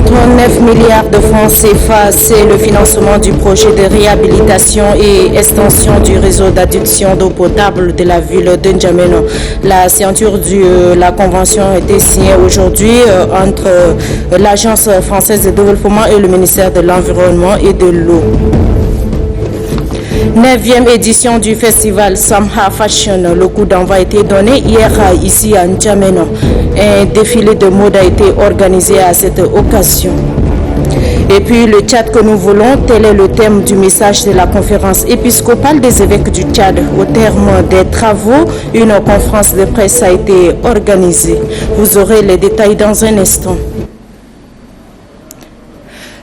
Contre 9 milliards de francs CFA, c'est le financement du projet de réhabilitation et extension du réseau d'adduction d'eau potable de la ville de N'Djamena. La signature de la convention a été signée aujourd'hui entre l'Agence française de développement et le ministère de l'Environnement et de l'eau. 9e édition du festival Samha Fashion. Le coup d'envoi a été donné hier ici à N'Djamena. Un défilé de mode a été organisé à cette occasion. Et puis le Tchad que nous voulons, tel est le thème du message de la conférence épiscopale des évêques du Tchad. Au terme des travaux, une conférence de presse a été organisée. Vous aurez les détails dans un instant.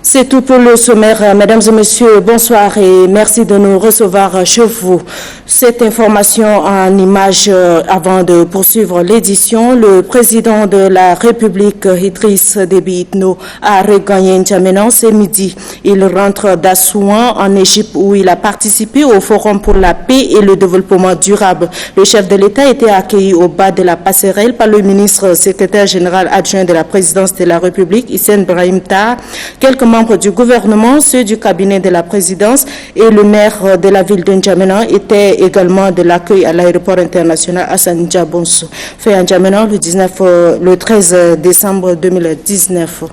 C'est tout pour le sommaire. Mesdames et messieurs, bonsoir et merci de nous recevoir chez vous. Cette information en images avant de poursuivre l'édition. Le président de la République, Idriss Déby Itno, a regagné N'Djamena ce midi. Il rentre d'Assouan en Égypte où il a participé au Forum pour la paix et le développement durable. Le chef de l'État était accueilli au bas de la passerelle par le ministre secrétaire général adjoint de la présidence de la République, Hissène Brahim Taha, quelques membres du gouvernement, ceux du cabinet de la présidence et le maire de la ville de N'Djamena étaient également de l'accueil à l'aéroport international Hassan Diabonso, fait à N'Djamena le 13 décembre 2019.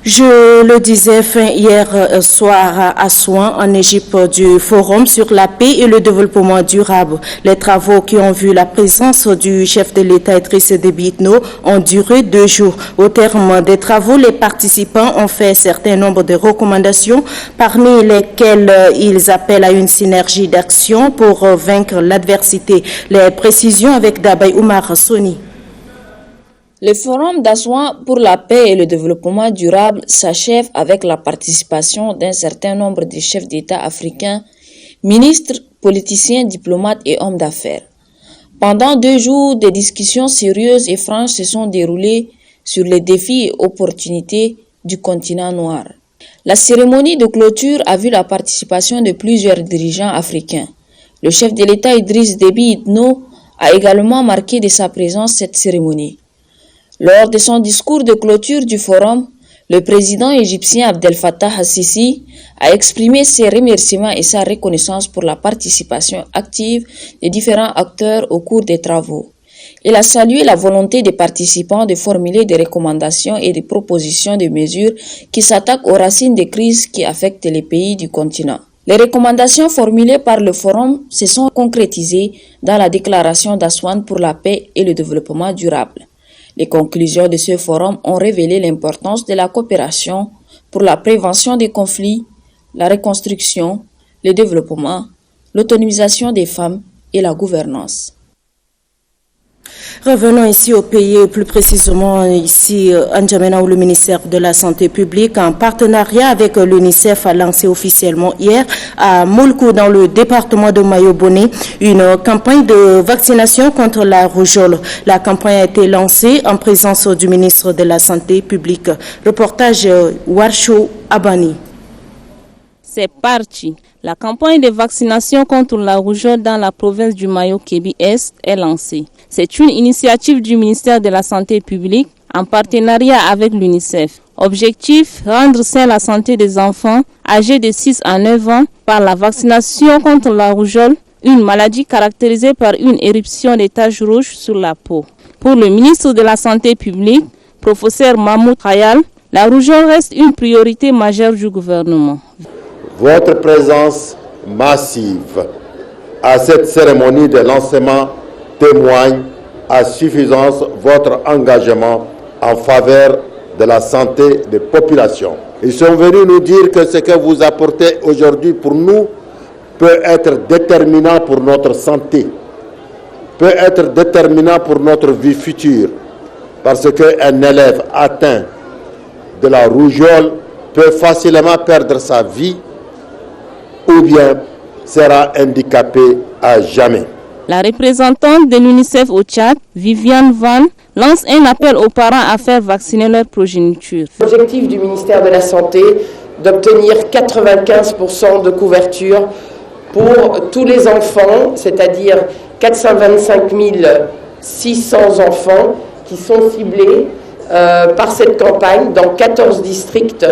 Je le disais hier soir à Assouan, en Égypte, du Forum sur la paix et le développement durable. Les travaux qui ont vu la présence du chef de l'État Idriss Déby Itno ont duré 2 jours. Au terme des travaux, les participants ont fait un certain nombre de recommandations, parmi lesquelles ils appellent à une synergie d'action pour vaincre l'adversité. Les précisions avec Dabay Oumar Soni. Le Forum d'Assouan pour la paix et le développement durable s'achève avec la participation d'un certain nombre de chefs d'État africains, ministres, politiciens, diplomates et hommes d'affaires. Pendant 2 jours, des discussions sérieuses et franches se sont déroulées sur les défis et opportunités du continent noir. La cérémonie de clôture a vu la participation de plusieurs dirigeants africains. Le chef de l'État Idriss Déby Itno a également marqué de sa présence cette cérémonie. Lors de son discours de clôture du forum, le président égyptien Abdel Fattah al-Sisi a exprimé ses remerciements et sa reconnaissance pour la participation active des différents acteurs au cours des travaux. Il a salué la volonté des participants de formuler des recommandations et des propositions de mesures qui s'attaquent aux racines des crises qui affectent les pays du continent. Les recommandations formulées par le forum se sont concrétisées dans la déclaration d'Assouan pour la paix et le développement durable. Les conclusions de ce forum ont révélé l'importance de la coopération pour la prévention des conflits, la reconstruction, le développement, l'autonomisation des femmes et la gouvernance. Revenons ici au pays, plus précisément ici à N'Djamena où le ministère de la Santé publique, en partenariat avec l'UNICEF, a lancé officiellement hier à Moulkou, dans le département de Mayo-Bonny, une campagne de vaccination contre la rougeole. La campagne a été lancée en présence du ministre de la Santé publique. Reportage Warsho Abani. C'est parti. La campagne de vaccination contre la rougeole dans la province du Mayo-Kébi-Est est lancée. C'est une initiative du ministère de la Santé publique en partenariat avec l'UNICEF. Objectif, rendre saine la santé des enfants âgés de 6 à 9 ans par la vaccination contre la rougeole, une maladie caractérisée par une éruption des taches rouges sur la peau. Pour le ministre de la Santé publique, professeur Mahmoud Khayal, la rougeole reste une priorité majeure du gouvernement. Votre présence massive à cette cérémonie de lancement témoigne à suffisance votre engagement en faveur de la santé des populations. Ils sont venus nous dire que ce que vous apportez aujourd'hui pour nous peut être déterminant pour notre santé, peut être déterminant pour notre vie future, parce qu'un élève atteint de la rougeole peut facilement perdre sa vie ou bien sera handicapé à jamais. La représentante de l'UNICEF au Tchad, Viviane Van, lance un appel aux parents à faire vacciner leur progéniture. L'objectif du ministère de la Santé d'obtenir 95% de couverture pour tous les enfants, c'est-à-dire 425 600 enfants qui sont ciblés par cette campagne dans 14 districts,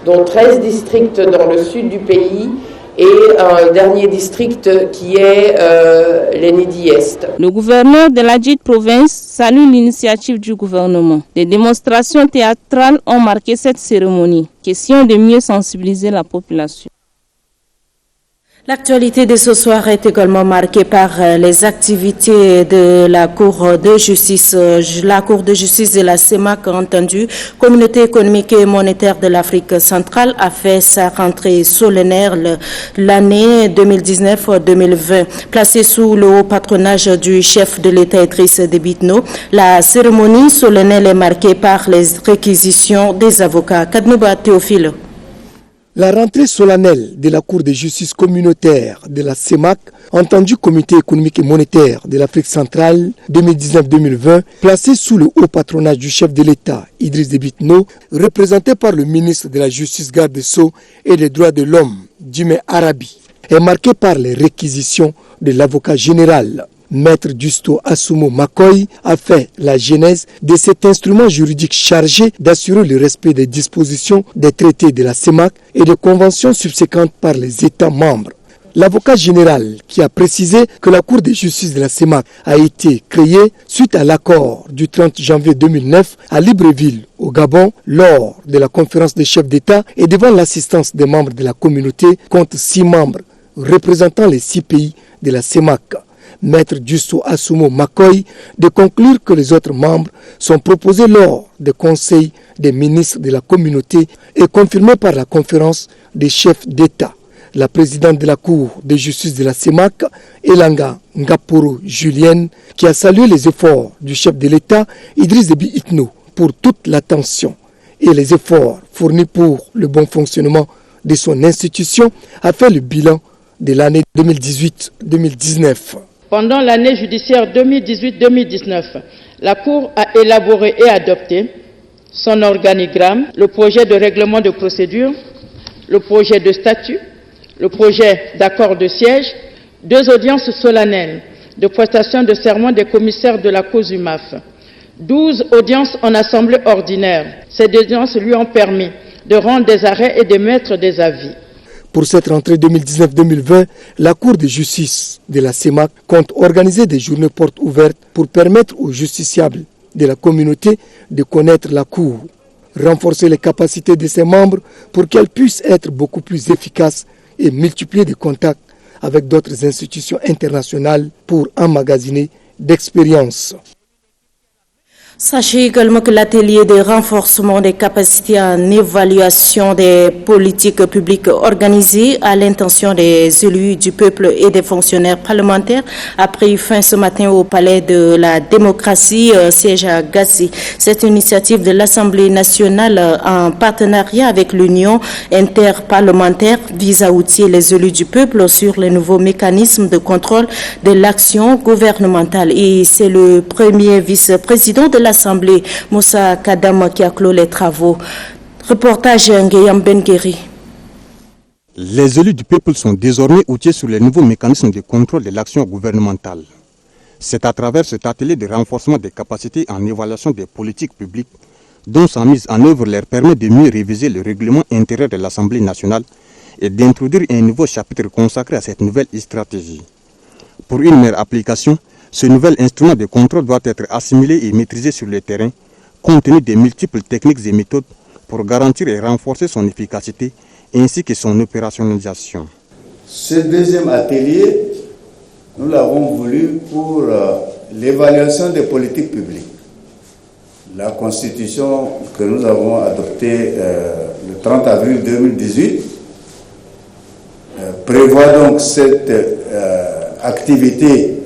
dont 13 districts dans le sud du pays et un dernier district qui est l'Enedi-Est. Le gouverneur de la dite province salue l'initiative du gouvernement. Des démonstrations théâtrales ont marqué cette cérémonie. Question de mieux sensibiliser la population. L'actualité de ce soir est également marquée par les activités de la Cour de justice. La Cour de justice de la CEMAC, entendue Communauté économique et monétaire de l'Afrique centrale, a fait sa rentrée solennelle l'année 2019-2020. Placée sous le haut patronage du chef de l'État Idriss Déby Itno, la cérémonie solennelle est marquée par les réquisitions des avocats. Kadnouba Théophile. La rentrée solennelle de la Cour de justice communautaire de la CEMAC, entendue Comité économique et monétaire de l'Afrique centrale 2019-2020, placée sous le haut patronage du chef de l'État, Idriss Déby Itno, représenté par le ministre de la Justice, garde des Sceaux et des Droits de l'Homme, Djimé Arabi, est marquée par les réquisitions de l'avocat général. Maître Justo Asumo Makoy a fait la genèse de cet instrument juridique chargé d'assurer le respect des dispositions des traités de la CEMAC et des conventions subséquentes par les États membres. L'avocat général qui a précisé que la Cour de justice de la CEMAC a été créée suite à l'accord du 30 janvier 2009 à Libreville, au Gabon, lors de la conférence des chefs d'État et devant l'assistance des membres de la communauté, compte 6 membres représentant les 6 pays de la CEMAC. Maître Justo Asumo Makoy de conclure que les autres membres sont proposés lors des conseils des ministres de la communauté et confirmés par la conférence des chefs d'État. La présidente de la Cour de justice de la CEMAC, Elanga Ngaporo Julienne, qui a salué les efforts du chef de l'État, Idriss Déby Itno, pour toute l'attention et les efforts fournis pour le bon fonctionnement de son institution, a fait le bilan de l'année 2018-2019. Pendant l'année judiciaire 2018-2019, la Cour a élaboré et adopté son organigramme, le projet de règlement de procédure, le projet de statut, le projet d'accord de siège, 2 audiences solennelles de prestation de serment des commissaires de la COSUMAF, 12 audiences en assemblée ordinaire. Ces audiences lui ont permis de rendre des arrêts et d'émettre des avis. Pour cette rentrée 2019-2020, la Cour de justice de la CEMAC compte organiser des journées portes ouvertes pour permettre aux justiciables de la communauté de connaître la Cour, renforcer les capacités de ses membres pour qu'elles puissent être beaucoup plus efficaces et multiplier des contacts avec d'autres institutions internationales pour emmagasiner d'expériences. Sachez également que l'atelier de renforcement des capacités en évaluation des politiques publiques organisé à l'intention des élus du peuple et des fonctionnaires parlementaires a pris fin ce matin au Palais de la démocratie, siège à Gazi. Cette initiative de l'Assemblée nationale en partenariat avec l'Union interparlementaire vise à outiller les élus du peuple sur les nouveaux mécanismes de contrôle de l'action gouvernementale. Et c'est le premier vice-président de l'Assemblée, Moussa Kadam, qui a clos les travaux. Reportage Ngueyam Bengueri. Les élus du peuple sont désormais outillés sur les nouveaux mécanismes de contrôle de l'action gouvernementale. C'est à travers cet atelier de renforcement des capacités en évaluation des politiques publiques dont sa mise en œuvre leur permet de mieux réviser le règlement intérieur de l'Assemblée nationale et d'introduire un nouveau chapitre consacré à cette nouvelle stratégie. Pour une meilleure application, ce nouvel instrument de contrôle doit être assimilé et maîtrisé sur le terrain, compte tenu des multiples techniques et méthodes pour garantir et renforcer son efficacité ainsi que son opérationnalisation. Ce deuxième atelier, nous l'avons voulu pour l'évaluation des politiques publiques. La Constitution que nous avons adoptée le 30 avril 2018 prévoit donc cette activité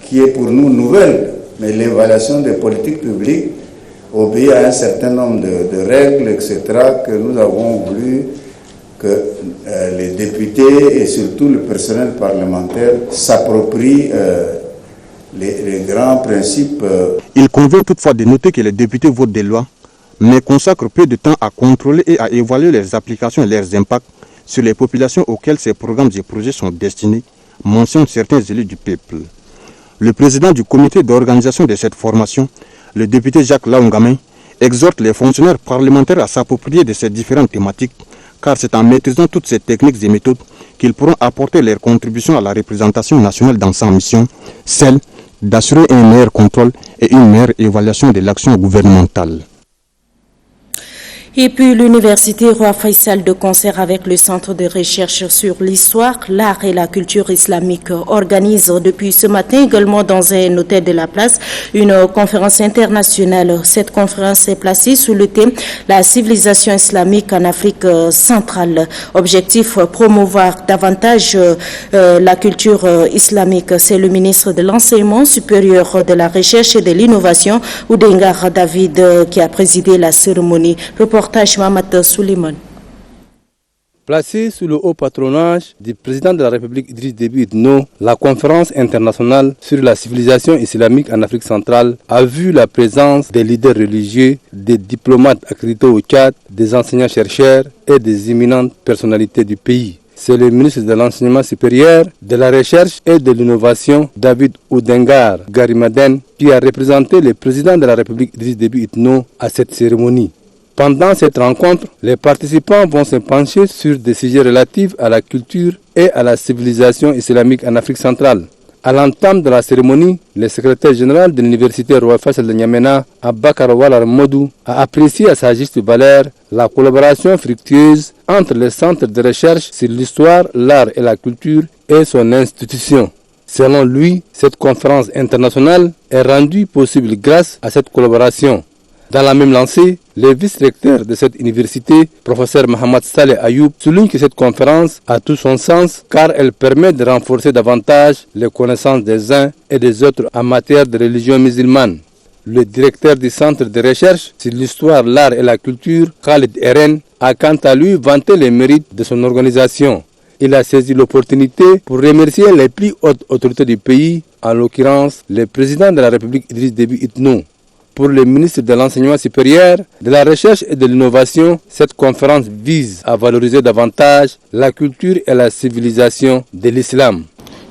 qui est pour nous nouvelle, mais l'évaluation des politiques publiques obéit à un certain nombre de règles, etc., que nous avons voulu que les députés et surtout le personnel parlementaire s'approprient les grands principes. Il convient toutefois de noter que les députés votent des lois, mais consacrent peu de temps à contrôler et à évaluer leurs applications et leurs impacts sur les populations auxquelles ces programmes et projets sont destinés, mentionnent certains élus du peuple. Le président du comité d'organisation de cette formation Le député Jacques Laongamé exhorte les fonctionnaires parlementaires à s'approprier de ces différentes thématiques, car c'est en maîtrisant toutes ces techniques et méthodes qu'ils pourront apporter leur contribution à la représentation nationale dans sa mission, celle d'assurer un meilleur contrôle et une meilleure évaluation de l'action gouvernementale. Et puis l'université Roi Faisal de concert avec le Centre de recherche sur l'histoire, l'art et la culture islamique organise depuis ce matin également dans un hôtel de la place une conférence internationale. Cette conférence est placée sous le thème « La civilisation islamique en Afrique centrale ». Objectif, promouvoir davantage la culture islamique. C'est le ministre de l'Enseignement supérieur, de la Recherche et de l'Innovation, Oudengar David, qui a présidé la cérémonie. Placée sous le haut patronage du président de la République Idriss Déby Itno, la conférence internationale sur la civilisation islamique en Afrique centrale a vu la présence des leaders religieux, des diplomates accrédités au Tchad, des enseignants-chercheurs et des éminentes personnalités du pays. C'est le ministre de l'Enseignement supérieur, de la Recherche et de l'Innovation, David Oudengar Garimaden, qui a représenté le président de la République Idriss Déby Itno à cette cérémonie. Pendant cette rencontre, les participants vont se pencher sur des sujets relatifs à la culture et à la civilisation islamique en Afrique centrale. À l'entame de la cérémonie, le secrétaire général de l'université Roi Faisal de N'Djamena, Abakar Walar Modou, a apprécié à sa juste valeur la collaboration fructueuse entre le centre de recherche sur l'histoire, l'art et la culture et son institution. Selon lui, cette conférence internationale est rendue possible grâce à cette collaboration. Dans la même lancée, le vice-recteur de cette université, professeur Mohamed Saleh Ayoub, souligne que cette conférence a tout son sens car elle permet de renforcer davantage les connaissances des uns et des autres en matière de religion musulmane. Le directeur du centre de recherche sur l'histoire, l'art et la culture, Khalid Eren, a quant à lui vanté les mérites de son organisation. Il a saisi l'opportunité pour remercier les plus hautes autorités du pays, en l'occurrence le président de la République Idriss Déby Itno. Pour le ministre de l'Enseignement supérieur, de la Recherche et de l'Innovation, cette conférence vise à valoriser davantage la culture et la civilisation de l'islam.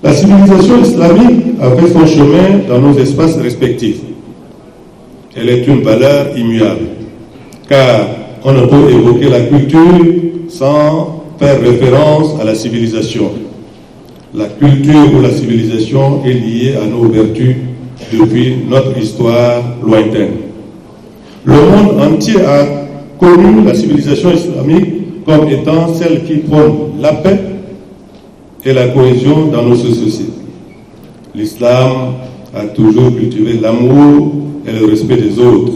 La civilisation islamique a fait son chemin dans nos espaces respectifs. Elle est une valeur immuable, car on ne peut évoquer la culture sans faire référence à la civilisation. La culture ou la civilisation est liée à nos vertus depuis notre histoire lointaine. Le monde entier a connu la civilisation islamique comme étant celle qui prône la paix et la cohésion dans nos sociétés. L'islam a toujours cultivé l'amour et le respect des autres,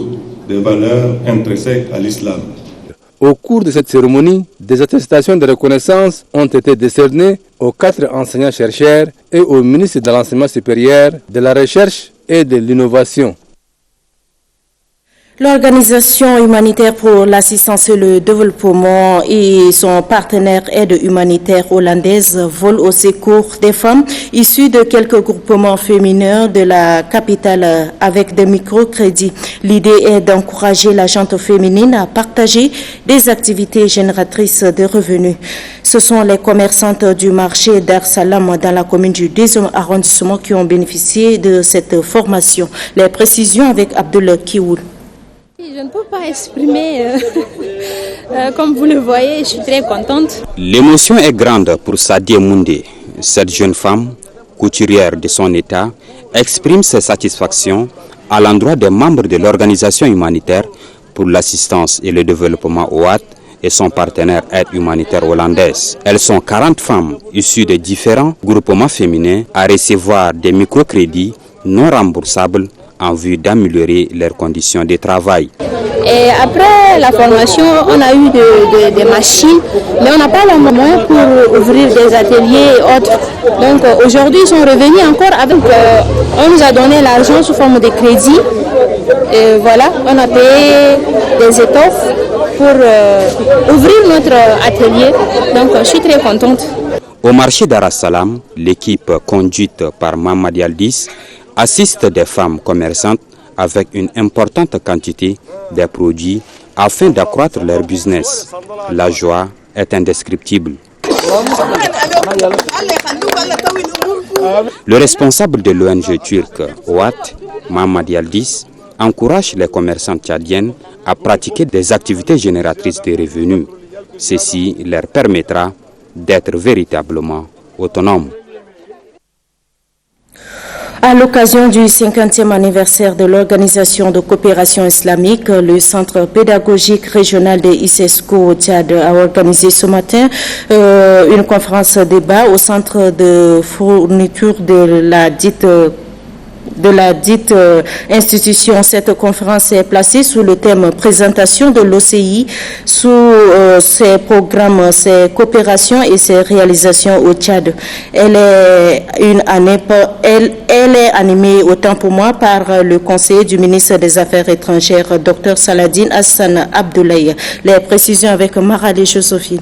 des valeurs intrinsèques à l'islam. Au cours de cette cérémonie, des attestations de reconnaissance ont été décernées aux 4 enseignants-chercheurs et au ministre de l'Enseignement supérieur, de la Recherche et de l'Innovation. L'Organisation humanitaire pour l'assistance et le développement et son partenaire aide humanitaire hollandaise volent au secours des femmes issues de quelques groupements féminins de la capitale avec des microcrédits. L'idée est d'encourager la gente féminine à partager des activités génératrices de revenus. Ce sont les commerçantes du marché Dar Salam dans la commune du 2e arrondissement qui ont bénéficié de cette formation. Les précisions avec Abdul Kioul. Je ne peux pas exprimer, comme vous le voyez, je suis très contente. L'émotion est grande pour Sadia Moundé. Cette jeune femme, couturière de son état, exprime ses satisfactions à l'endroit des membres de l'organisation humanitaire pour l'assistance et le développement OAT et son partenaire aide humanitaire hollandaise. Elles sont 40 femmes issues de différents groupements féminins à recevoir des microcrédits non remboursables en vue d'améliorer leurs conditions de travail. Et après la formation, on a eu des machines, mais on n'a pas le moyen pour ouvrir des ateliers et autres. Donc aujourd'hui, ils sont revenus encore avec... on nous a donné l'argent sous forme de crédit. Et voilà, on a payé des étoffes pour ouvrir notre atelier. Donc je suis très contente. Au marché Dar Salam, l'équipe conduite par Mamadi Aldis assiste des femmes commerçantes avec une importante quantité de produits afin d'accroître leur business. La joie est indescriptible. Le responsable de l'ONG turque OAT, Mamadi Aldis, encourage les commerçants tchadiennes à pratiquer des activités génératrices de revenus. Ceci leur permettra d'être véritablement autonomes. À l'occasion du 50e anniversaire de l'Organisation de coopération islamique, le Centre pédagogique régional de ISESCO au Tchad a organisé ce matin une conférence débat au centre de fourniture de la dite institution. Cette conférence est placée sous le thème présentation de l'OCI sous ses programmes, ses coopérations et ses réalisations au Tchad. Elle est animée autant pour moi par le conseiller du ministre des Affaires étrangères, Dr Saladin Hassan Abdoulaye. Les précisions avec Marali Josephine.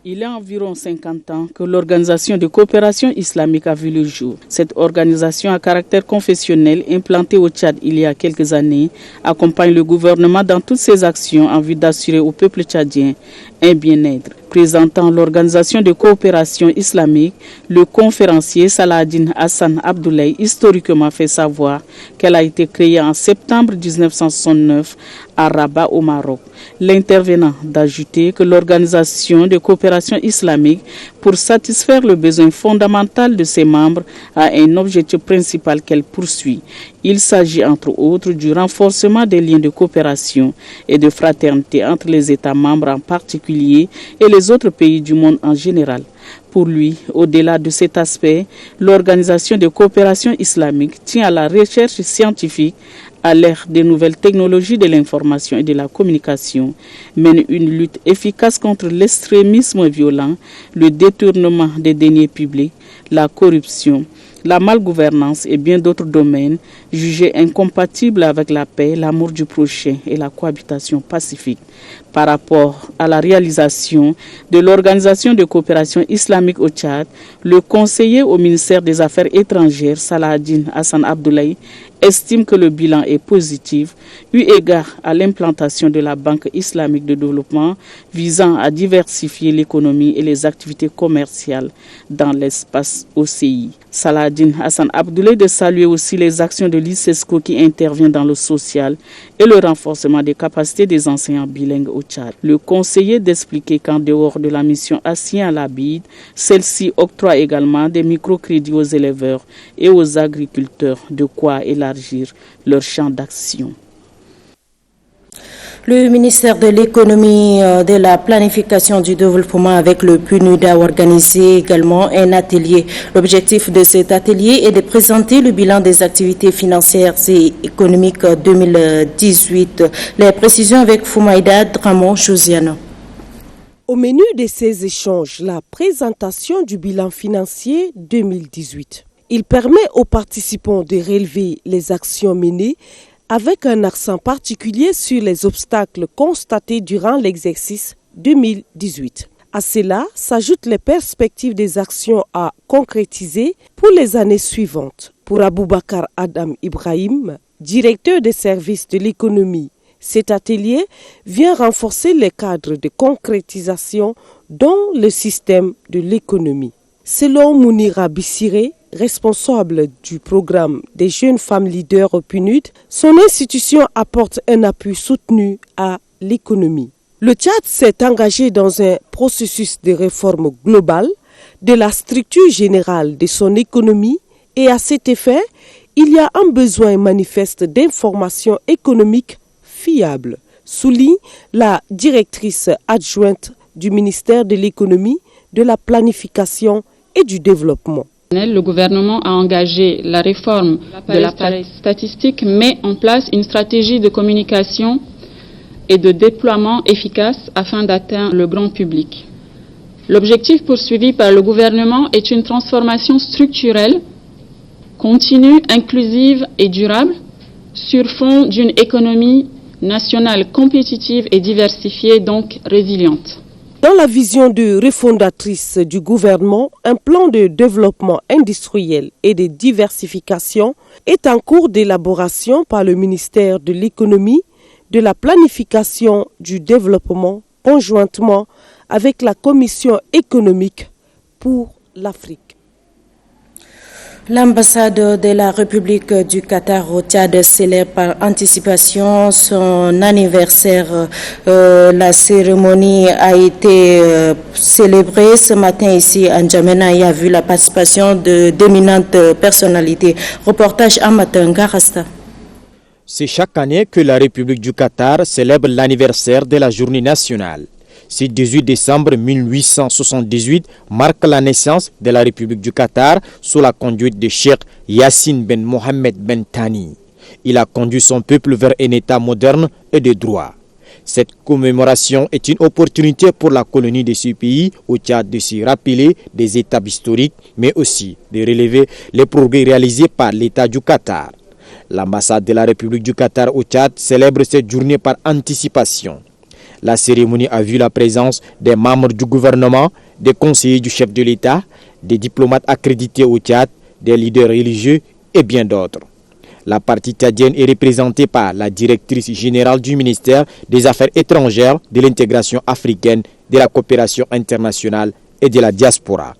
Il y a environ 50 ans que l'Organisation de coopération islamique a vu le jour. Cette organisation à caractère confessionnel, implantée au Tchad il y a quelques années, accompagne le gouvernement dans toutes ses actions en vue d'assurer au peuple tchadien un bien-être. Présentant l'Organisation de coopération islamique, le conférencier Saladin Hassan Abdoulaye historiquement fait savoir qu'elle a été créée en septembre 1969 à Rabat au Maroc. L'intervenant d'ajouter que l'Organisation de coopération islamique, pour satisfaire le besoin fondamental de ses membres, a un objectif principal qu'elle poursuit. Il s'agit entre autres du renforcement des liens de coopération et de fraternité entre les États membres en particulier et les autres pays du monde en général. Pour lui, au-delà de cet aspect, l'Organisation de coopération islamique tient à la recherche scientifique à l'ère des nouvelles technologies de l'information et de la communication, mène une lutte efficace contre l'extrémisme violent, le détournement des deniers publics, la corruption, la malgouvernance et bien d'autres domaines jugés incompatibles avec la paix, l'amour du prochain et la cohabitation pacifique. Par rapport à la réalisation de l'Organisation de coopération islamique au Tchad, le conseiller au ministère des Affaires étrangères, Saladin Hassan Abdoulaye, estime que le bilan est positif, eu égard à l'implantation de la Banque islamique de développement visant à diversifier l'économie et les activités commerciales dans l'espace OCI. Saladin Hassan Abdoulaye de saluer aussi les actions de l'ISESCO qui intervient dans le social et le renforcement des capacités des enseignants bilingues au Tchad. Le conseiller d'expliquer qu'en dehors de la mission assignée à la BID, celle-ci octroie également des microcrédits aux éleveurs et aux agriculteurs, de quoi élargir leur champ d'action. Le ministère de l'économie, de la planification du développement avec le PNUD a organisé également un atelier. L'objectif de cet atelier est de présenter le bilan des activités financières et économiques 2018. Les précisions avec Foumaïda Dramon Josiano. Au menu de ces échanges, la présentation du bilan financier 2018. Il permet aux participants de relever les actions menées avec un accent particulier sur les obstacles constatés durant l'exercice 2018. À cela s'ajoutent les perspectives des actions à concrétiser pour les années suivantes. Pour Aboubakar Adam Ibrahim, directeur des services de l'économie, cet atelier vient renforcer les cadres de concrétisation dans le système de l'économie. Selon Mounira Bissiré, responsable du programme des jeunes femmes leaders au PNUD, son institution apporte un appui soutenu à l'économie. Le Tchad s'est engagé dans un processus de réforme globale de la structure générale de son économie et à cet effet, il y a un besoin manifeste d'informations économiques fiables, souligne la directrice adjointe du ministère de l'économie, de la planification et du développement. Le gouvernement a engagé la réforme de l'appareil statistique, met en place une stratégie de communication et de déploiement efficace afin d'atteindre le grand public. L'objectif poursuivi par le gouvernement est une transformation structurelle, continue, inclusive et durable sur fond d'une économie nationale compétitive et diversifiée, donc résiliente. Dans la vision de refondatrice du gouvernement, un plan de développement industriel et de diversification est en cours d'élaboration par le ministère de l'économie, de la planification du développement, conjointement avec la Commission économique pour l'Afrique. L'ambassade de la République du Qatar au Tchad célèbre par anticipation son anniversaire. La cérémonie a été célébrée ce matin ici à N'Djamena et a vu la participation d'éminentes personnalités. Reportage à Matanga Rasta. C'est chaque année que la République du Qatar célèbre l'anniversaire de la journée nationale. Ce 18 décembre 1878 marque la naissance de la République du Qatar sous la conduite de Cheikh Yassine Ben Mohammed Ben Thani. Il a conduit son peuple vers un État moderne et de droit. Cette commémoration est une opportunité pour la colonie de ce pays au Tchad de se rappeler des étapes historiques, mais aussi de relever les progrès réalisés par l'État du Qatar. L'ambassade de la République du Qatar au Tchad célèbre cette journée par anticipation. La cérémonie a vu la présence des membres du gouvernement, des conseillers du chef de l'État, des diplomates accrédités au Tchad, des leaders religieux et bien d'autres. La partie tchadienne est représentée par la directrice générale du ministère des Affaires étrangères, de l'intégration africaine, de la coopération internationale et de la diaspora.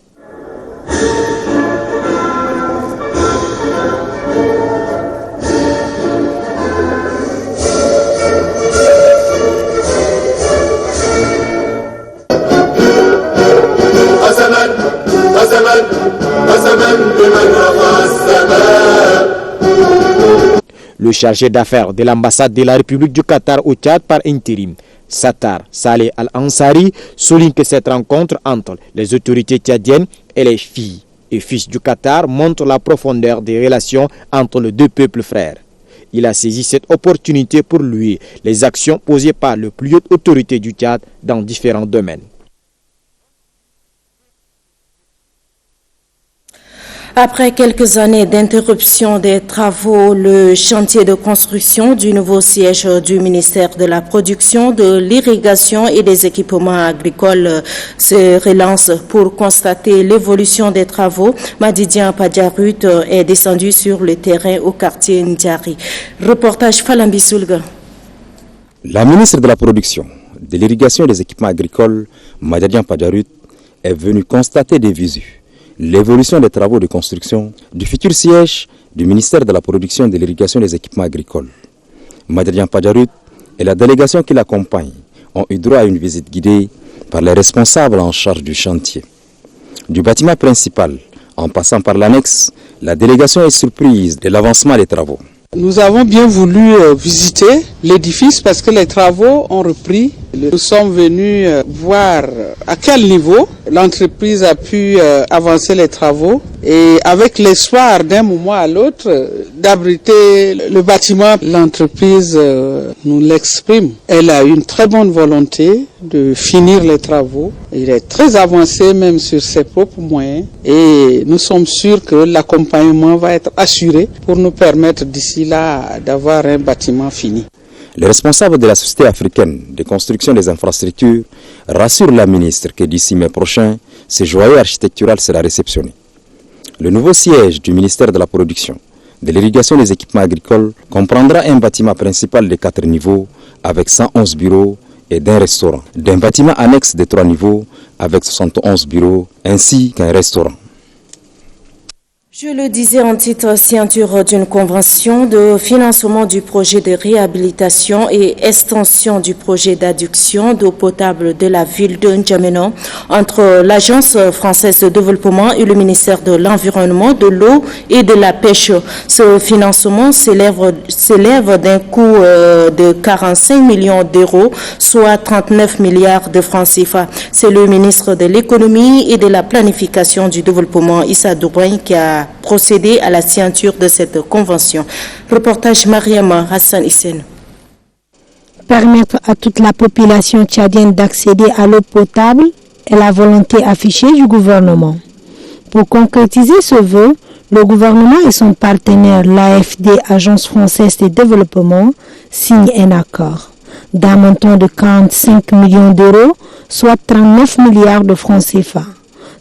Le chargé d'affaires de l'ambassade de la République du Qatar au Tchad par intérim, Sattar Saleh Al-Ansari, souligne que cette rencontre entre les autorités tchadiennes et les filles et fils du Qatar montre la profondeur des relations entre les deux peuples frères. Il a saisi cette opportunité pour louer les actions posées par les plus hautes autorités du Tchad dans différents domaines. Après quelques années d'interruption des travaux, le chantier de construction du nouveau siège du ministère de la Production, de l'Irrigation et des Équipements agricoles se relance. Pour constater l'évolution des travaux, Madidian Padjarut est descendu sur le terrain au quartier Ndjari. Reportage Falambi Soulga. La ministre de la Production, de l'Irrigation et des Équipements agricoles, Madidian Padjarut, est venue constater des visu l'évolution des travaux de construction du futur siège du ministère de la Production, de l'Irrigation et des Équipements agricoles. Madidian Padjarut et la délégation qui l'accompagne ont eu droit à une visite guidée par les responsables en charge du chantier. Du bâtiment principal, en passant par l'annexe, la délégation est surprise de l'avancement des travaux. Nous avons bien voulu visiter l'édifice parce que les travaux ont repris. Nous sommes venus voir à quel niveau l'entreprise a pu avancer les travaux et avec l'espoir d'un moment à l'autre d'abriter le bâtiment. L'entreprise nous l'exprime. Elle a une très bonne volonté de finir les travaux. Il est très avancé même sur ses propres moyens et nous sommes sûrs que l'accompagnement va être assuré pour nous permettre d'ici là d'avoir un bâtiment fini. Les responsables de la Société africaine de construction des infrastructures rassurent la ministre que d'ici mai prochain, ce joyau architectural sera réceptionné. Le nouveau siège du ministère de la Production, de l'Irrigation et des Équipements agricoles comprendra un bâtiment principal de 4 niveaux avec 111 bureaux et d'un restaurant, d'un bâtiment annexe de 3 niveaux avec 71 bureaux ainsi qu'un restaurant. Je le disais en titre, signature d'une convention de financement du projet de réhabilitation et extension du projet d'adduction d'eau potable de la ville de N'Djamena entre l'Agence française de développement et le ministère de l'Environnement, de l'eau et de la pêche. Ce financement s'élève d'un coût de 45 millions d'euros, soit 39 milliards de francs CFA. C'est le ministre de l'économie et de la planification du développement, Issa Dourouin, qui a procédé à la signature de cette convention. Reportage Mariam Hassan Hissène. Permettre à toute la population tchadienne d'accéder à l'eau potable est la volonté affichée du gouvernement. Pour concrétiser ce vœu, le gouvernement et son partenaire, l'AFD, Agence française de développement, signent un accord d'un montant de 45 millions d'euros, soit 39 milliards de francs CFA.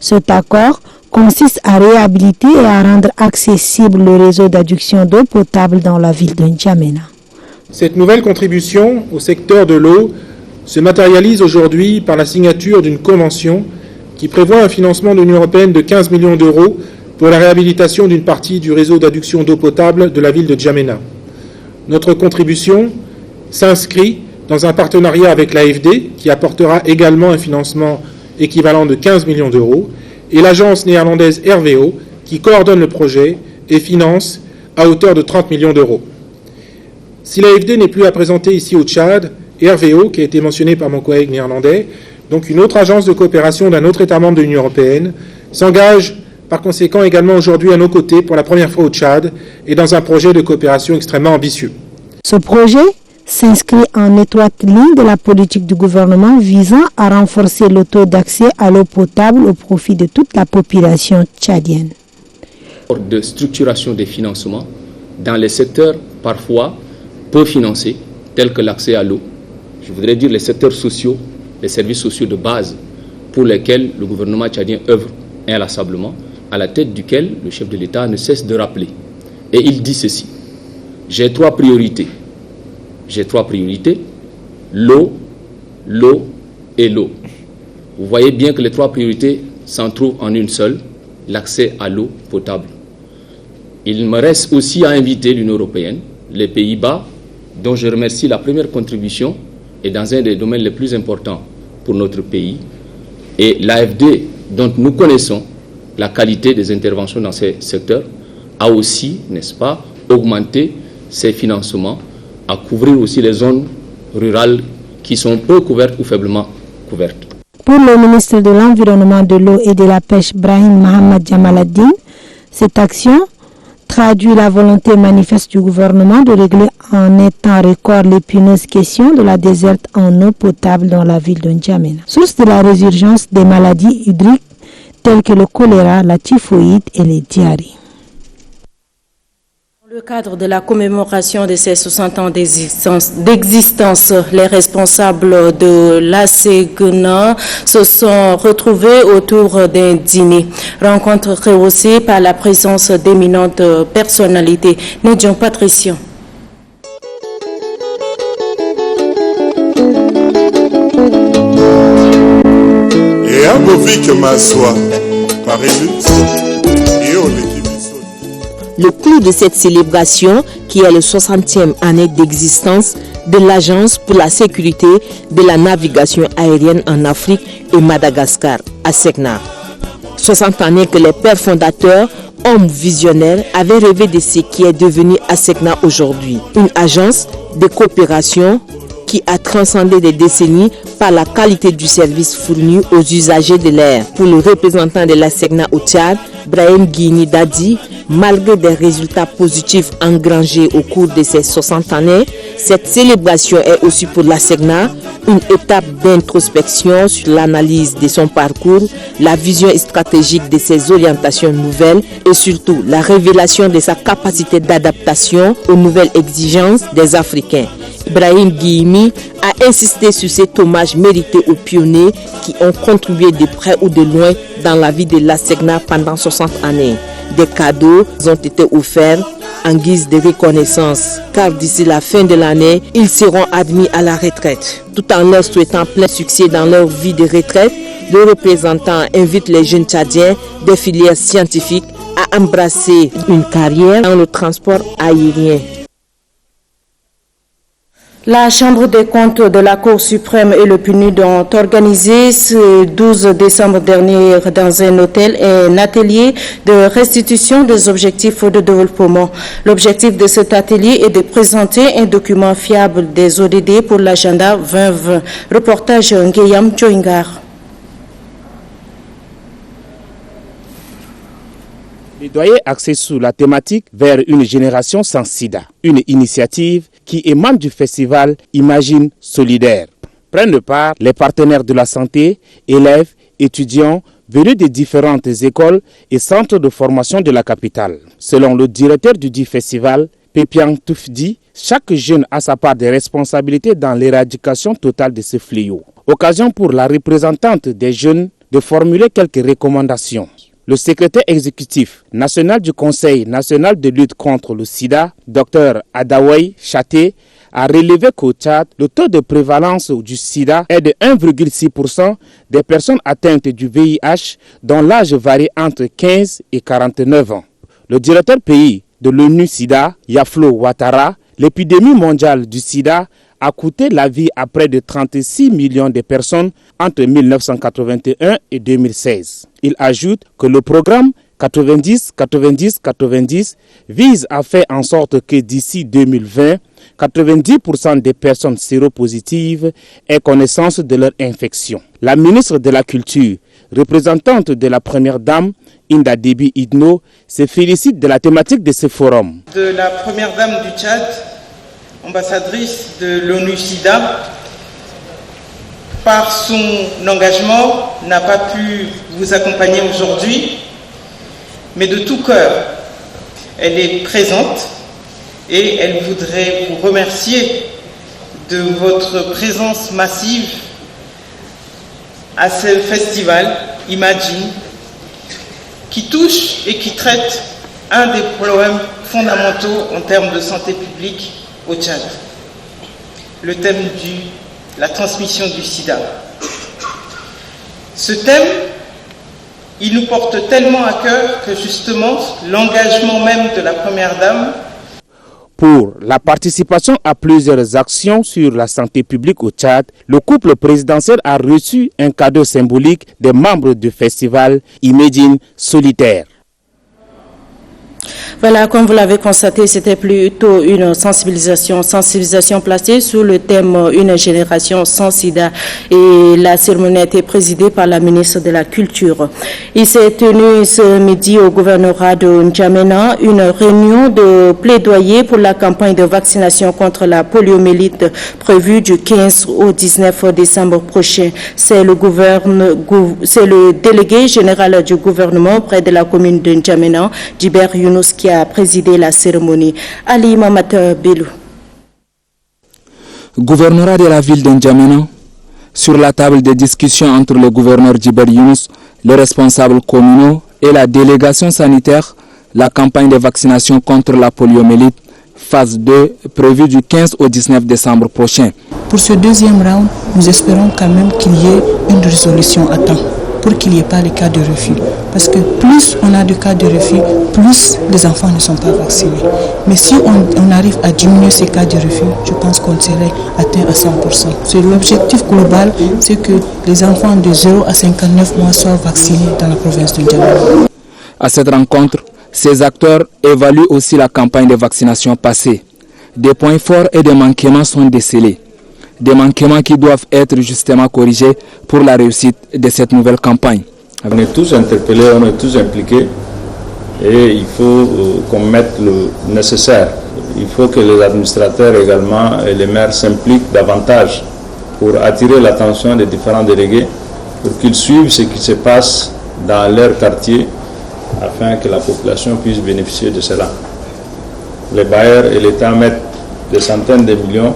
Cet accord consiste à réhabiliter et à rendre accessible le réseau d'adduction d'eau potable dans la ville de N'Djamena. Cette nouvelle contribution au secteur de l'eau se matérialise aujourd'hui par la signature d'une convention qui prévoit un financement de l'Union européenne de 15 millions d'euros pour la réhabilitation d'une partie du réseau d'adduction d'eau potable de la ville de N'Djamena. Notre contribution s'inscrit dans un partenariat avec l'AFD qui apportera également un financement équivalent de 15 millions d'euros et l'agence néerlandaise RVO qui coordonne le projet et finance à hauteur de 30 millions d'euros. Si l'AFD n'est plus à présenter ici au Tchad, RVO, qui a été mentionné par mon collègue néerlandais, donc une autre agence de coopération d'un autre État membre de l'Union européenne, s'engage par conséquent également aujourd'hui à nos côtés pour la première fois au Tchad et dans un projet de coopération extrêmement ambitieux. Ce projet s'inscrit en étroite ligne de la politique du gouvernement visant à renforcer le taux d'accès à l'eau potable au profit de toute la population tchadienne. De structuration des financements dans les secteurs parfois peu financés, tels que l'accès à l'eau. Je voudrais dire les secteurs sociaux, les services sociaux de base pour lesquels le gouvernement tchadien œuvre inlassablement, à la tête duquel le chef de l'État ne cesse de rappeler. Et il dit ceci: j'ai trois priorités. J'ai trois priorités, l'eau, l'eau et l'eau. Vous voyez bien que les trois priorités s'en trouvent en une seule, l'accès à l'eau potable. Il me reste aussi à inviter l'Union européenne, les Pays-Bas, dont je remercie la première contribution, et dans un des domaines les plus importants pour notre pays, et l'AFD, dont nous connaissons la qualité des interventions dans ces secteurs, a aussi, n'est-ce pas, augmenté ses financements, à couvrir aussi les zones rurales qui sont peu couvertes ou faiblement couvertes. Pour le ministre de l'Environnement, de l'Eau et de la Pêche, Brahim Mohamed Jamaladdin, cette action traduit la volonté manifeste du gouvernement de régler en un temps record l'épineuse question de la desserte en eau potable dans la ville de N'Djamena, source de la résurgence des maladies hydriques telles que le choléra, la typhoïde et les diarrhées. Dans le cadre de la commémoration de ces 60 ans d'existence, les responsables de l'ASEGNA se sont retrouvés autour d'un dîner. Rencontre rehaussée par la présence d'éminentes personnalités. Nédion Patricia. Et un Bovic Massoua, par et on est. Le clou de cette célébration, qui est le 60e année d'existence de l'Agence pour la sécurité de la navigation aérienne en Afrique et Madagascar, ASEGNA. 60 années que les pères fondateurs, hommes visionnaires, avaient rêvé de ce qui est devenu ASEGNA aujourd'hui. Une agence de coopération qui a transcendé des décennies par la qualité du service fourni aux usagers de l'air. Pour le représentant de l'ASEGNA au Tchad, Brahim Guini Dadi, malgré des résultats positifs engrangés au cours de ces 60 années, cette célébration est aussi pour l'ASEGNA une étape d'introspection sur l'analyse de son parcours, la vision stratégique de ses orientations nouvelles et surtout la révélation de sa capacité d'adaptation aux nouvelles exigences des Africains. Ibrahim Guimi a insisté sur cet hommage mérité aux pionniers qui ont contribué de près ou de loin dans la vie de l'ASEGNA pendant 60 années. Des cadeaux ont été offerts en guise de reconnaissance, car d'ici la fin de l'année, ils seront admis à la retraite. Tout en leur souhaitant plein succès dans leur vie de retraite, le représentant invite les jeunes Tchadiens des filières scientifiques à embrasser une carrière dans le transport aérien. La Chambre des comptes de la Cour suprême et le PNUD ont organisé ce 12 décembre dernier dans un hôtel un atelier de restitution des objectifs de développement. L'objectif de cet atelier est de présenter un document fiable des ODD pour l'agenda 2020. Reportage Ngeyam Joingar. Plaidoyer axé sur la thématique vers une génération sans sida, une initiative qui émane du festival Imagine Solidaire. Prennent part les partenaires de la santé, élèves, étudiants venus des différentes écoles et centres de formation de la capitale. Selon le directeur du dit festival, Pépiang Toufdi, chaque jeune a sa part de responsabilité dans l'éradication totale de ce fléau. Occasion pour la représentante des jeunes de formuler quelques recommandations. Le secrétaire exécutif national du Conseil national de lutte contre le sida, Dr Adaway Chaté, a relevé qu'au Tchad, le taux de prévalence du sida est de 1,6% des personnes atteintes du VIH dont l'âge varie entre 15 et 49 ans. Le directeur pays de l'ONU SIDA, Yaflo Ouattara, l'épidémie mondiale du sida a coûté la vie à près de 36 millions de personnes entre 1981 et 2016. Il ajoute que le programme 90-90-90 vise à faire en sorte que d'ici 2020, 90% des personnes séropositives aient connaissance de leur infection. La ministre de la Culture, représentante de la Première Dame, Inda Déby Itno, se félicite de la thématique de ce forum. De la Première Dame du Tchad, ambassadrice de l'ONU-SIDA, par son engagement, n'a pas pu vous accompagner aujourd'hui, mais de tout cœur, elle est présente et elle voudrait vous remercier de votre présence massive à ce festival Imagine, qui touche et qui traite un des problèmes fondamentaux en termes de santé publique au Tchad, le thème de la transmission du sida. Ce thème, il nous porte tellement à cœur que justement l'engagement même de la Première Dame pour la participation à plusieurs actions sur la santé publique au Tchad, le couple présidentiel a reçu un cadeau symbolique des membres du festival Imagine Solitaire. Voilà, comme vous l'avez constaté, c'était plutôt une sensibilisation placée sous le thème « Une génération sans sida » et la cérémonie a été présidée par la ministre de la Culture. Il s'est tenu ce midi au gouvernorat de N'Djamena une réunion de plaidoyer pour la campagne de vaccination contre la poliomyélite prévue du 15 au 19 décembre prochain. C'est le délégué général du gouvernement près de la commune de N'Djamena, Djiber Younous, qui a présidé la cérémonie. Ali Mamata Belou. Gouvernorat de la ville de N'Djamena, sur la table de discussion entre le gouverneur Djiber Younous, les responsables communaux et la délégation sanitaire, la campagne de vaccination contre la poliomyélite, phase 2, prévue du 15 au 19 décembre prochain. Pour ce deuxième round, nous espérons quand même qu'il y ait une résolution à temps, pour qu'il n'y ait pas les cas de refus. Parce que plus on a de cas de refus, plus les enfants ne sont pas vaccinés. Mais si on arrive à diminuer ces cas de refus, je pense qu'on serait atteint à 100%. C'est l'objectif global, c'est que les enfants de 0 à 59 mois soient vaccinés dans la province de N'Djamena. À cette rencontre, ces acteurs évaluent aussi la campagne de vaccination passée. Des points forts et des manquements sont décelés. Des manquements qui doivent être justement corrigés pour la réussite de cette nouvelle campagne. On est tous interpellés, on est tous impliqués et il faut qu'on mette le nécessaire. Il faut que les administrateurs également et les maires s'impliquent davantage pour attirer l'attention des différents délégués pour qu'ils suivent ce qui se passe dans leur quartier afin que la population puisse bénéficier de cela. Les bailleurs et l'État mettent des centaines de millions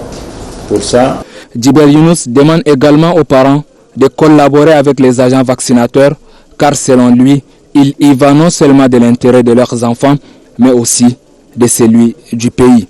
pour ça. Djiber Younous demande également aux parents de collaborer avec les agents vaccinateurs car selon lui, il y va non seulement de l'intérêt de leurs enfants, mais aussi de celui du pays.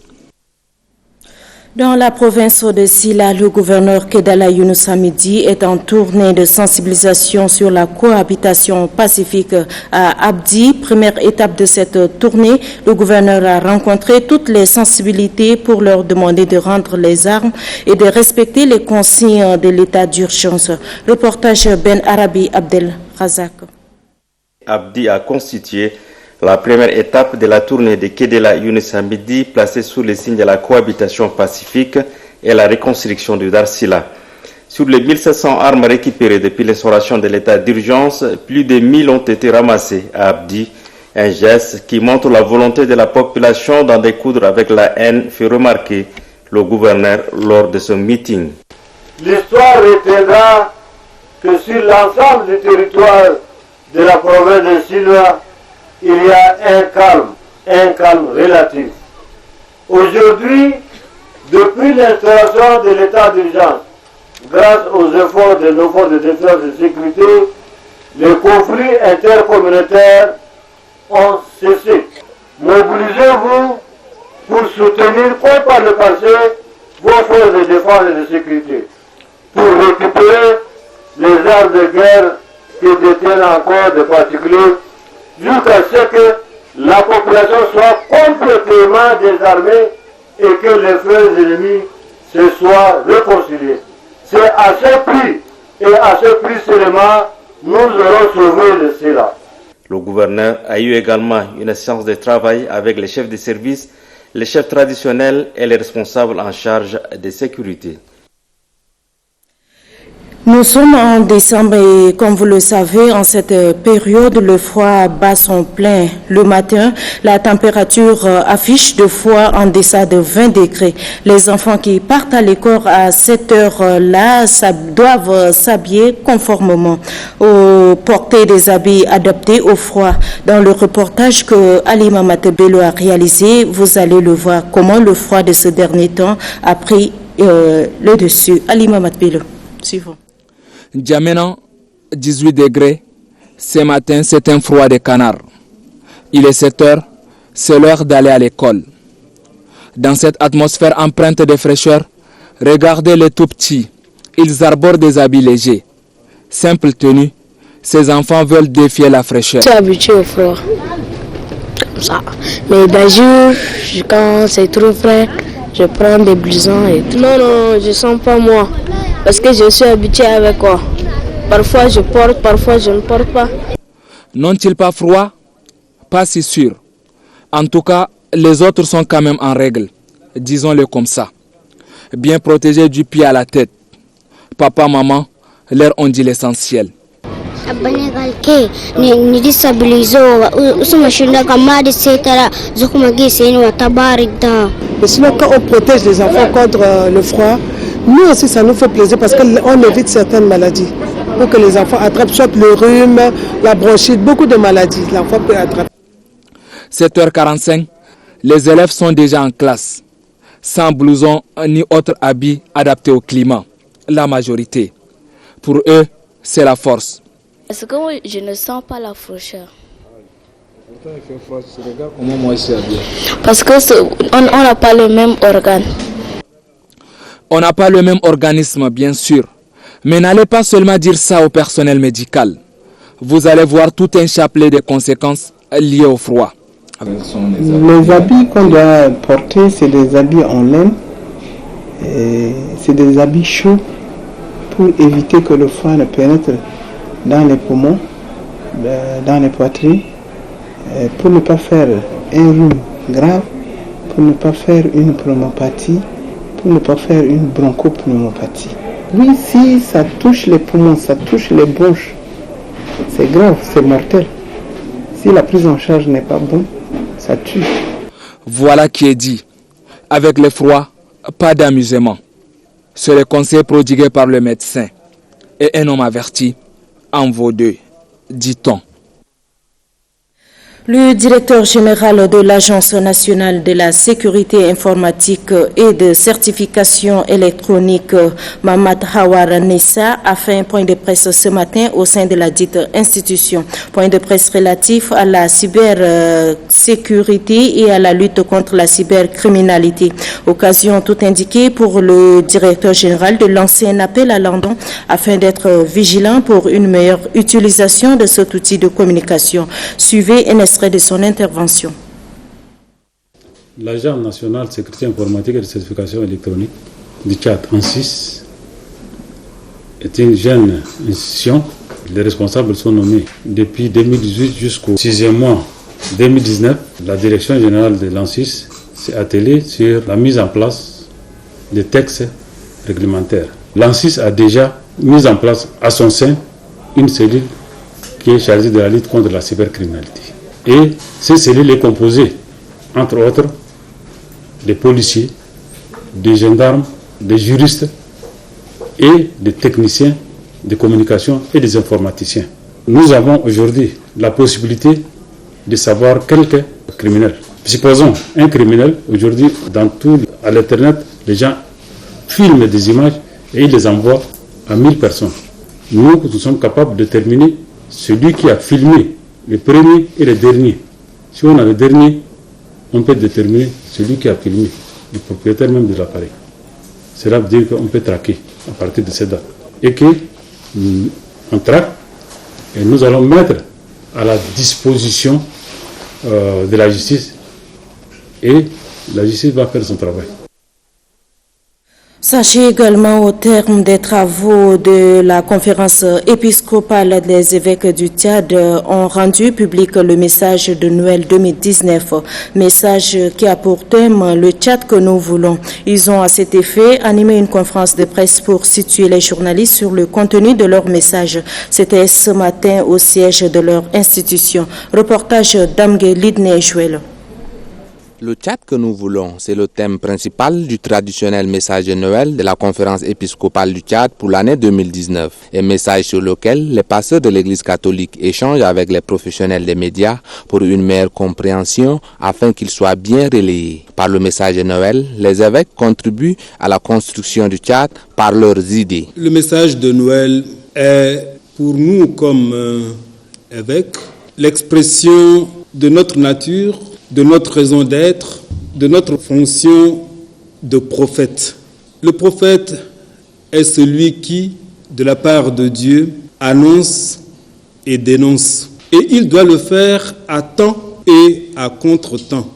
Dans la province de Sila, le gouverneur Kedala Younous Hamidi est en tournée de sensibilisation sur la cohabitation pacifique à Abdi. Première étape de cette tournée, le gouverneur a rencontré toutes les sensibilités pour leur demander de rendre les armes et de respecter les consignes de l'état d'urgence. Reportage Ben Arabi Abdel Razak. Abdi a constitué la première étape de la tournée de Kedela Younous Hamidi, placée sous le signe de la cohabitation pacifique et la reconstruction du Darsila. Sur les 1700 armes récupérées depuis l'instauration de l'état d'urgence, plus de 1000 ont été ramassées à Abdi, un geste qui montre la volonté de la population d'en découdre avec la haine, fait remarquer le gouverneur lors de son meeting. L'histoire retiendra que sur l'ensemble du territoire de la province de Sila, il y a un calme relatif. Aujourd'hui, depuis l'instauration de l'état d'urgence, grâce aux efforts de nos forces de défense et de sécurité, les conflits intercommunautaires ont cessé. Mobilisez-vous pour soutenir, comme par le passé, vos forces de défense et de sécurité pour récupérer les armes de guerre que détiennent encore des particuliers jusqu'à ce que la population soit complètement désarmée et que les frères ennemis se soient réconciliés. C'est à ce prix et à ce prix seulement nous aurons sauvé le Sénat. Le gouverneur a eu également une séance de travail avec les chefs de service, les chefs traditionnels et les responsables en charge de sécurité. Nous sommes en décembre et comme vous le savez, en cette période, le froid bat son plein. Le matin, la température affiche deux fois en deçà de 20 degrés. Les enfants qui partent à l'école à cette heure-là doivent s'habiller conformément au porter des habits adaptés au froid. Dans le reportage que Alima Matebelo a réalisé, vous allez le voir comment le froid de ce dernier temps a pris le dessus. Alima Matebelo, suivons. N'Djamena, 18 degrés. Ce matin, c'est un froid de canard. Il est 7 heures, c'est l'heure d'aller à l'école. Dans cette atmosphère empreinte de fraîcheur, regardez les tout petits. Ils arborent des habits légers. Simple tenue, ces enfants veulent défier la fraîcheur. Je suis habitué au froid, comme ça. Mais d'un jour, quand c'est trop frais, je prends des blousons et tout. Non, je sens pas moi. Parce que je suis habitué avec quoi. Parfois je porte, parfois je ne porte pas. N'ont-ils pas froid? Pas si sûr. En tout cas, les autres sont quand même en règle. Disons-le comme ça. Bien protégés du pied à la tête. Papa, maman, leur ont dit l'essentiel. Mais sinon, quand on protège les enfants contre le froid, nous aussi ça nous fait plaisir parce qu'on évite certaines maladies. Pour que les enfants attrapent soit le rhume, la bronchite, beaucoup de maladies. L'enfant peut attraper. 7h45, les élèves sont déjà en classe, sans blouson ni autre habit adapté au climat. La majorité. Pour eux, c'est la force. Parce que je ne sens pas la fraîcheur. Parce qu'on n'a pas le même organe. On n'a pas le même organisme, bien sûr. Mais n'allez pas seulement dire ça au personnel médical. Vous allez voir tout un chapelet de conséquences liées au froid. Les habits qu'on doit porter, c'est des habits en laine. C'est des habits chauds pour éviter que le froid ne pénètre dans les poumons, dans les poitrines, pour ne pas faire un rhume grave, pour ne pas faire une pneumopathie, pour ne pas faire une bronchopneumopathie. Oui, si ça touche les poumons, ça touche les bronches, c'est grave, c'est mortel. Si la prise en charge n'est pas bonne, ça tue. Voilà qui est dit. Avec le froid, pas d'amusement. C'est le conseil prodigué par le médecin. Et un homme averti en vaut deux, dit-on. Le directeur général de l'Agence nationale de la sécurité informatique et de certification électronique, Mamad Hawar Nessa, a fait un point de presse ce matin au sein de la dite institution. Point de presse relatif à la cybersécurité et à la lutte contre la cybercriminalité. Occasion tout indiquée pour le directeur général de lancer un appel à London afin d'être vigilant pour une meilleure utilisation de cet outil de communication. Suivez un extrait de son intervention. L'Agence nationale de sécurité informatique et de certification électronique du Tchad, ANSSI, est une jeune institution. Les responsables sont nommés depuis 2018 jusqu'au 6e mois 2019. La direction générale de l'ANSSI s'est attelée sur la mise en place des textes réglementaires. L'ANSSI a déjà mis en place à son sein une cellule qui est chargée de la lutte contre la cybercriminalité. Et cette cellule est composée, entre autres, des policiers, des gendarmes, des juristes et des techniciens de communication et des informaticiens. Nous avons aujourd'hui la possibilité de savoir quelques criminels. Supposons un criminel, aujourd'hui, à l'Internet, les gens filment des images et ils les envoient à 1000 personnes. Nous sommes capables de déterminer celui qui a filmé le premier et le dernier. Si on a le dernier, on peut déterminer celui qui a filmé, le propriétaire même de l'appareil. cela veut dire qu'on peut traquer à partir de cette date. Et qu'on traque et nous allons mettre à la disposition de la justice et la justice va faire son travail. Sachez également au terme des travaux de la conférence épiscopale des évêques du Tchad ont rendu public le message de Noël 2019, message qui a pour thème le Tchad que nous voulons. Ils ont à cet effet animé une conférence de presse pour situer les journalistes sur le contenu de leur message. C'était ce matin au siège de leur institution. Reportage d'Amgue Lidne Jouel. Le Tchad que nous voulons, c'est le thème principal du traditionnel message de Noël de la conférence épiscopale du Tchad pour l'année 2019. Un message sur lequel les pasteurs de l'Église catholique échangent avec les professionnels des médias pour une meilleure compréhension afin qu'ils soient bien relayés. Par le message de Noël, les évêques contribuent à la construction du Tchad par leurs idées. Le message de Noël est pour nous comme évêques l'expression de notre nature, de notre raison d'être, de notre fonction de prophète. Le prophète est celui qui, de la part de Dieu, annonce et dénonce. Et il doit le faire à temps et à contre-temps.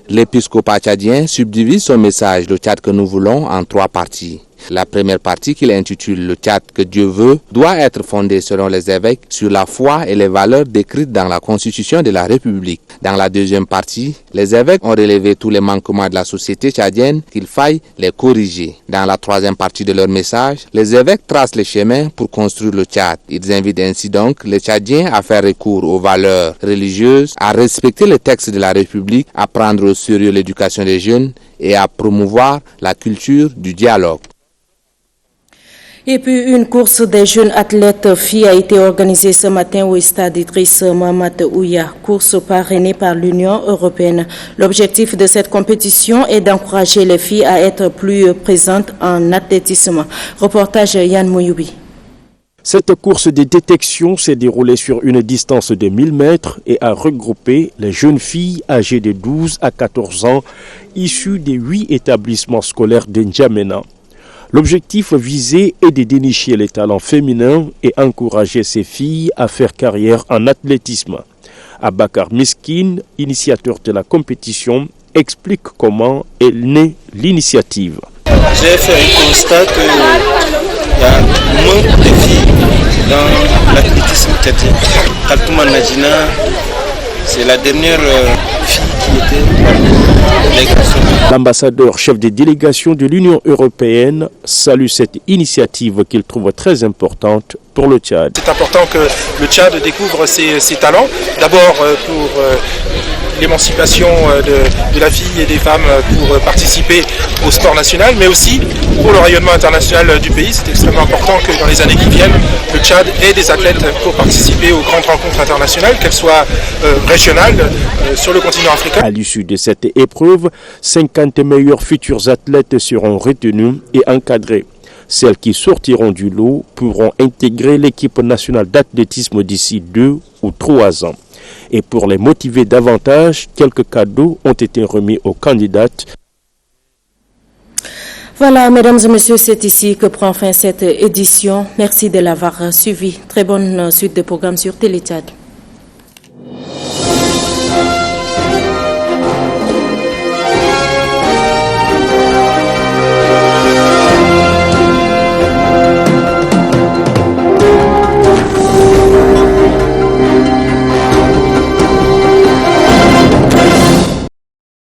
L'épiscopat tchadien subdivise son message, le Tchad que nous voulons, en 3 parties. La première partie, qu'il intitule « Le Tchad que Dieu veut », doit être fondée, selon les évêques, sur la foi et les valeurs décrites dans la Constitution de la République. Dans la deuxième partie, les évêques ont relevé tous les manquements de la société tchadienne qu'il faille les corriger. Dans la troisième partie de leur message, les évêques tracent les chemins pour construire le Tchad. Ils invitent ainsi donc les Tchadiens à faire recours aux valeurs religieuses, à respecter les textes de la République, à prendre au sérieux l'éducation des jeunes et à promouvoir la culture du dialogue. Et puis, une course des jeunes athlètes filles a été organisée ce matin au stade Idriss Mohamed Ouya, course parrainée par l'Union européenne. L'objectif de cette compétition est d'encourager les filles à être plus présentes en athlétisme. Reportage Yann Mouyoubi. Cette course de détection s'est déroulée sur une distance de 1000 mètres et a regroupé les jeunes filles âgées de 12 à 14 ans issues des 8 établissements scolaires de N'Djamena. L'objectif visé est de dénicher les talents féminins et encourager ces filles à faire carrière en athlétisme. Abakar Miskin, initiateur de la compétition, explique comment est née l'initiative. J'ai fait un constat qu'il y a moins de filles dans l'athlétisme tchadien. Kaltouma Nadjina, c'est la dernière fille qui était parmi les garçons. L'ambassadeur chef de délégation de l'Union européenne salue cette initiative qu'il trouve très importante pour le Tchad. C'est important que le Tchad découvre ses talents, d'abord pour l'émancipation de la fille et des femmes pour participer au sport national, mais aussi pour le rayonnement international du pays. C'est extrêmement important que dans les années qui viennent, le Tchad ait des athlètes pour participer aux grandes rencontres internationales, qu'elles soient régionales sur le continent africain. À l'issue de cette épreuve, 50 meilleurs futurs athlètes seront retenus et encadrés. Celles qui sortiront du lot pourront intégrer l'équipe nationale d'athlétisme d'ici 2 ou 3 ans. Et pour les motiver davantage, quelques cadeaux ont été remis aux candidates. Voilà, mesdames et messieurs, c'est ici que prend fin cette édition. Merci de l'avoir suivi. Très bonne suite de programmes sur Télé Tchad.